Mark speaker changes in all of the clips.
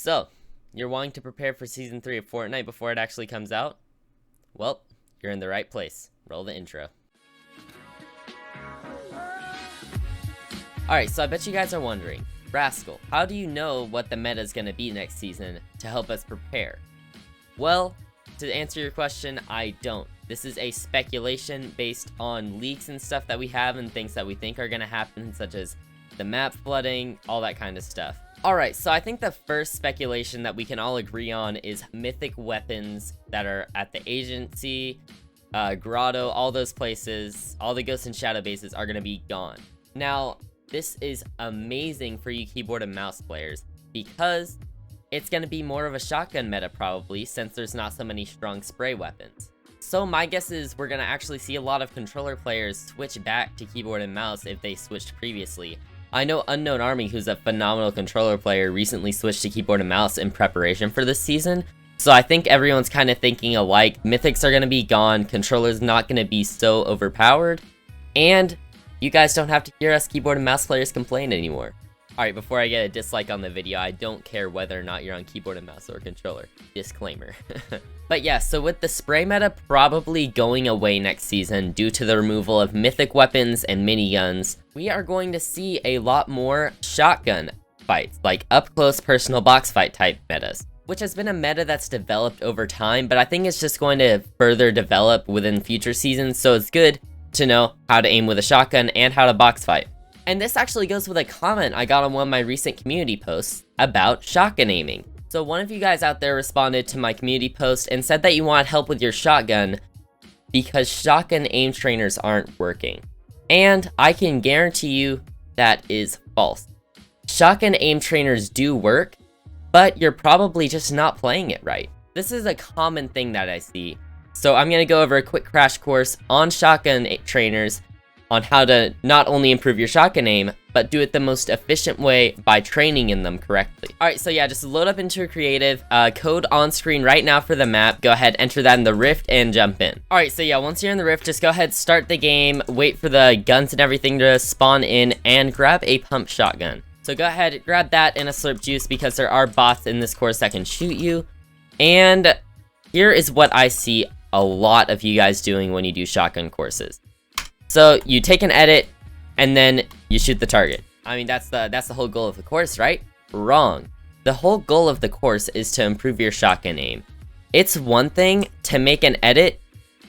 Speaker 1: So, you're wanting to prepare for Season 3 of Fortnite before it actually comes out? Well, you're in the right place. Roll the intro. Alright, so I bet you guys are wondering, Rascal, how do you know what the meta is going to be next season to help us prepare? Well, to answer your question, I don't. This is a speculation based on leaks and stuff that we have and things that we think are going to happen, such as the map flooding, all that kind of stuff. Alright, so I think the first speculation that we can all agree on is mythic weapons that are at the agency, grotto, all those places, all the ghost and shadow bases are going to be gone. Now, this is amazing for you keyboard and mouse players because it's going to be more of a shotgun meta probably, since there's not so many strong spray weapons. So my guess is we're going to actually see a lot of controller players switch back to keyboard and mouse if they switched previously. I know Unknown Army, who's a phenomenal controller player, recently switched to keyboard and mouse in preparation for this season. So I think everyone's kind of thinking alike. Mythics are going to be gone, controllers not going to be so overpowered, and you guys don't have to hear us keyboard and mouse players complain anymore. Alright, before I get a dislike on the video, I don't care whether or not you're on keyboard and mouse or controller. Disclaimer. But yeah, so with the spray meta probably going away next season due to the removal of mythic weapons and miniguns, we are going to see a lot more shotgun fights, like up-close personal box fight type metas, which has been a meta that's developed over time, but I think it's just going to further develop within future seasons, so it's good to know how to aim with a shotgun and how to box fight. And this actually goes with a comment I got on one of my recent community posts about shotgun aiming. So one of you guys out there responded to my community post and said that you want help with your shotgun because shotgun aim trainers aren't working. And I can guarantee you that is false. Shotgun aim trainers do work, but you're probably just not playing it right. This is a common thing that I see. So I'm going to go over a quick crash course on shotgun trainers on how to not only improve your shotgun aim, but do it the most efficient way by training in them correctly. Alright, so yeah, just load up into a creative, code on screen right now for the map, go ahead, enter that in the rift, and jump in. Alright, so yeah, once you're in the rift, just go ahead, start the game, wait for the guns and everything to spawn in, and grab a pump shotgun. So go ahead, grab that and a slurp juice because there are bots in this course that can shoot you. And here is what I see a lot of you guys doing when you do shotgun courses. So you take an edit and then you shoot the target. I mean, that's the whole goal of the course, right? Wrong. The whole goal of the course is to improve your shotgun aim. It's one thing to make an edit,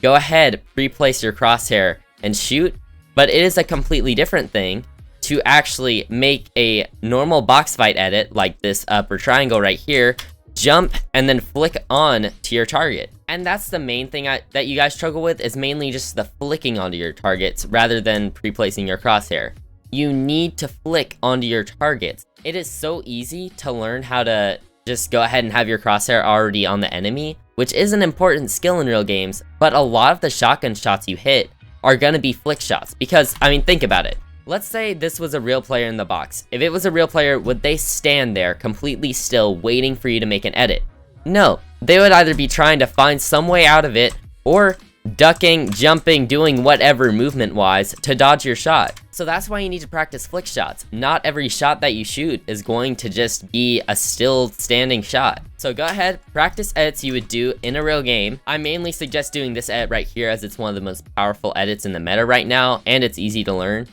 Speaker 1: go ahead, replace your crosshair and shoot, but it is a completely different thing to actually make a normal box fight edit like this upper triangle right here, jump, and then flick on to your target. And that's the main thing that you guys struggle with, is mainly just the flicking onto your targets rather than pre-placing your crosshair. You need to flick onto your targets. It is so easy to learn how to just go ahead and have your crosshair already on the enemy, which is an important skill in real games, but a lot of the shotgun shots you hit are gonna be flick shots. Because, I mean, think about it. Let's say this was a real player in the box. If it was a real player, would they stand there completely still waiting for you to make an edit? No, they would either be trying to find some way out of it or ducking, jumping, doing whatever movement-wise to dodge your shot. So that's why you need to practice flick shots. Not every shot that you shoot is going to just be a still standing shot. So go ahead, practice edits you would do in a real game. I mainly suggest doing this edit right here as it's one of the most powerful edits in the meta right now and it's easy to learn.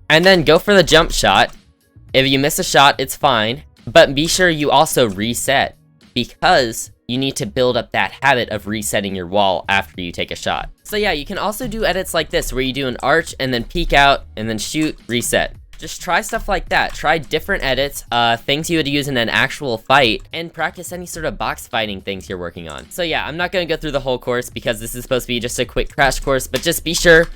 Speaker 1: And then go for the jump shot. If you miss a shot, it's fine, but be sure you also reset because you need to build up that habit of resetting your wall after you take a shot. So yeah, you can also do edits like this where you do an arch and then peek out and then shoot, reset. Just try stuff like that. Try different edits, things you would use in an actual fight, and practice any sort of box fighting things you're working on. So yeah, I'm not going to go through the whole course because this is supposed to be just a quick crash course, but just be sure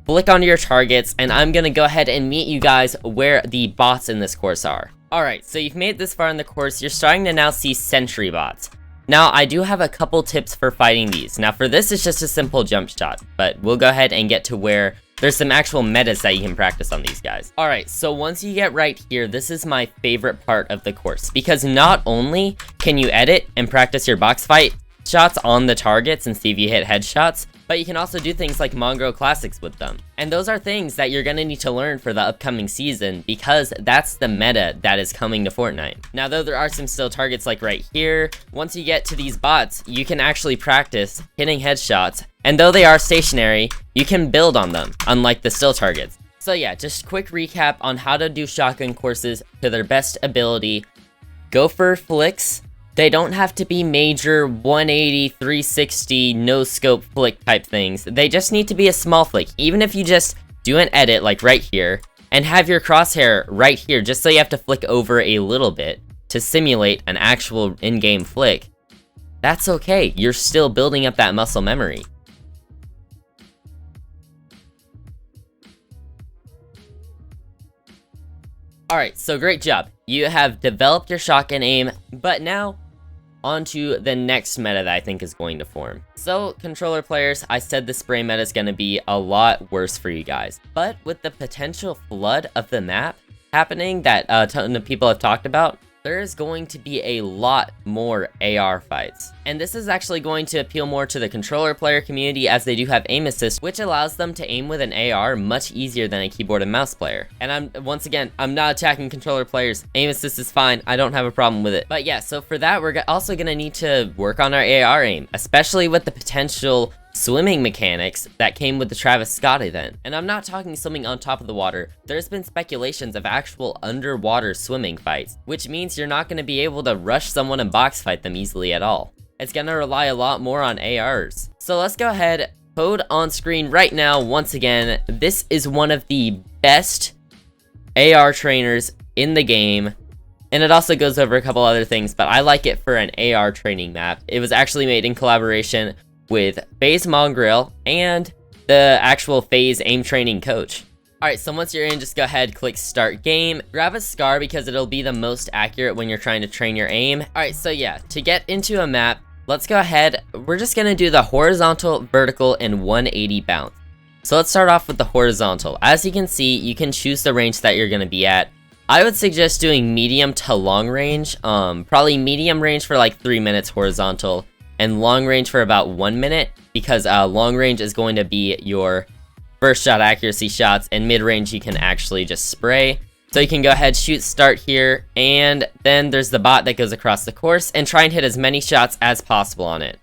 Speaker 1: flick onto your targets, and I'm gonna go ahead and meet you guys where the bots in this course are. Alright, so you've made this far in the course, you're starting to now see sentry bots. Now, I do have a couple tips for fighting these. Now, for this, it's just a simple jump shot, but we'll go ahead and get to where there's some actual metas that you can practice on these guys. Alright, so once you get right here, this is my favorite part of the course, because not only can you edit and practice your box fight, shots on the targets and see if you hit headshots, but you can also do things like Mongrel Classics with them. And those are things that you're gonna need to learn for the upcoming season, because that's the meta that is coming to Fortnite. Now, though there are some still targets like right here, once you get to these bots, you can actually practice hitting headshots, and though they are stationary, you can build on them, unlike the still targets. So yeah, just quick recap on how to do shotgun courses to their best ability. Go for flicks. They don't have to be major 180, 360, no scope flick type things. They just need to be a small flick. Even if you just do an edit like right here and have your crosshair right here, just so you have to flick over a little bit to simulate an actual in-game flick, that's okay. You're still building up that muscle memory. Alright, so great job. You have developed your shotgun aim, but now on to the next meta that I think is going to form. So, controller players, I said the spray meta is going to be a lot worse for you guys. But with the potential flood of the map happening that a ton of people have talked about, there is going to be a lot more AR fights. And this is actually going to appeal more to the controller player community, as they do have aim assist, which allows them to aim with an AR much easier than a keyboard and mouse player. And once again, I'm not attacking controller players. Aim assist is fine. I don't have a problem with it. But yeah, so for that, we're also gonna need to work on our AR aim, especially with the potential swimming mechanics that came with the Travis Scott event. And I'm not talking swimming on top of the water. There's been speculations of actual underwater swimming fights, which means you're not going to be able to rush someone and box fight them easily at all. It's going to rely a lot more on ARs. So let's go ahead, code on screen right now. Once again, this is one of the best AR trainers in the game. And it also goes over a couple other things, but I like it for an AR training map. It was actually made in collaboration with FaZe Mongrel and the actual FaZe aim training coach. Alright, so once you're in, just go ahead, click start game. Grab a scar because it'll be the most accurate when you're trying to train your aim. Alright, so yeah, to get into a map, let's go ahead. We're just gonna do the horizontal, vertical, and 180 bounce. So let's start off with the horizontal. As you can see, you can choose the range that you're gonna be at. I would suggest doing medium to long range. Probably medium range for like 3 minutes horizontal, and long range for about 1 minute, because long range is going to be your first shot accuracy shots, and mid range you can actually just spray. So you can go ahead, shoot start here, and then there's the bot that goes across the course, and try and hit as many shots as possible on it.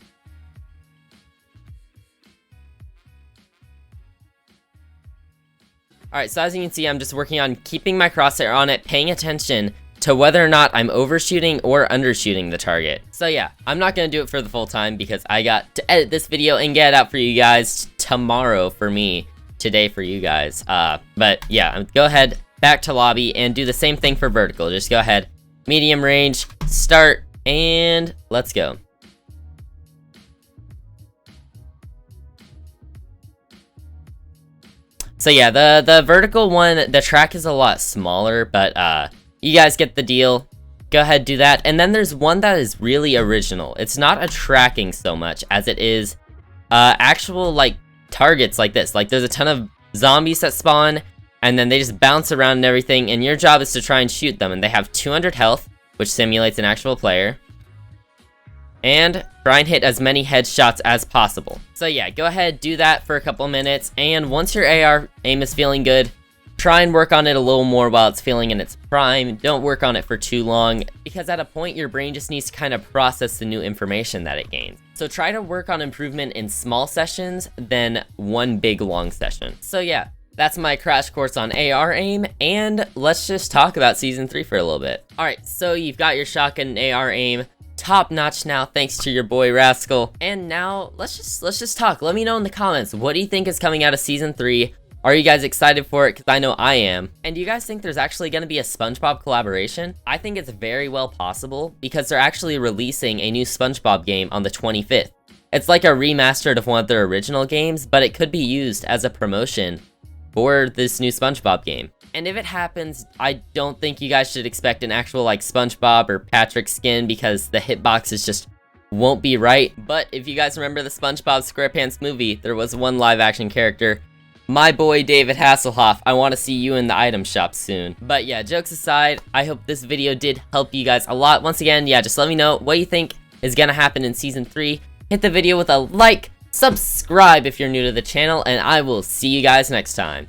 Speaker 1: Alright, so as you can see, I'm just working on keeping my crosshair on it, paying attention to whether or not I'm overshooting or undershooting the target. So yeah, I'm not gonna do it for the full time because I got to edit this video and get it out for you guys tomorrow for me, today for you guys. But yeah, go ahead, back to lobby, and do the same thing for vertical. Just go ahead, medium range, start, and let's go. So yeah, the vertical one, the track is a lot smaller, but you guys get the deal. Go ahead, do that. And then there's one that is really original. It's not a tracking so much as it is actual like targets like this. Like there's a ton of zombies that spawn, and then they just bounce around and everything, and your job is to try and shoot them. And they have 200 health, which simulates an actual player. And try and hit as many headshots as possible. So yeah, go ahead, do that for a couple minutes, and once your AR aim is feeling good, try and work on it a little more while it's feeling in its prime. Don't work on it for too long, because at a point your brain just needs to kind of process the new information that it gains. So try to work on improvement in small sessions than one big long session. So yeah, that's my crash course on AR aim, and let's just talk about Season 3 for a little bit. Alright, so you've got your shotgun AR aim, top notch now thanks to your boy Rascal. And now, let's just talk. Let me know in the comments, what do you think is coming out of Season 3? Are you guys excited for it? Because I know I am. And do you guys think there's actually going to be a SpongeBob collaboration? I think it's very well possible, because they're actually releasing a new SpongeBob game on the 25th. It's like a remastered of one of their original games, but it could be used as a promotion for this new SpongeBob game. And if it happens, I don't think you guys should expect an actual like SpongeBob or Patrick skin, because the hitboxes just won't be right. But if you guys remember the SpongeBob SquarePants movie, there was one live action character, my boy David Hasselhoff. I want to see you in the item shop soon. But yeah, jokes aside, I hope this video did help you guys a lot. Once again, yeah, just let me know what you think is gonna happen in Season 3. hit the video with a like, subscribe if you're new to the channel, and I will see you guys next time.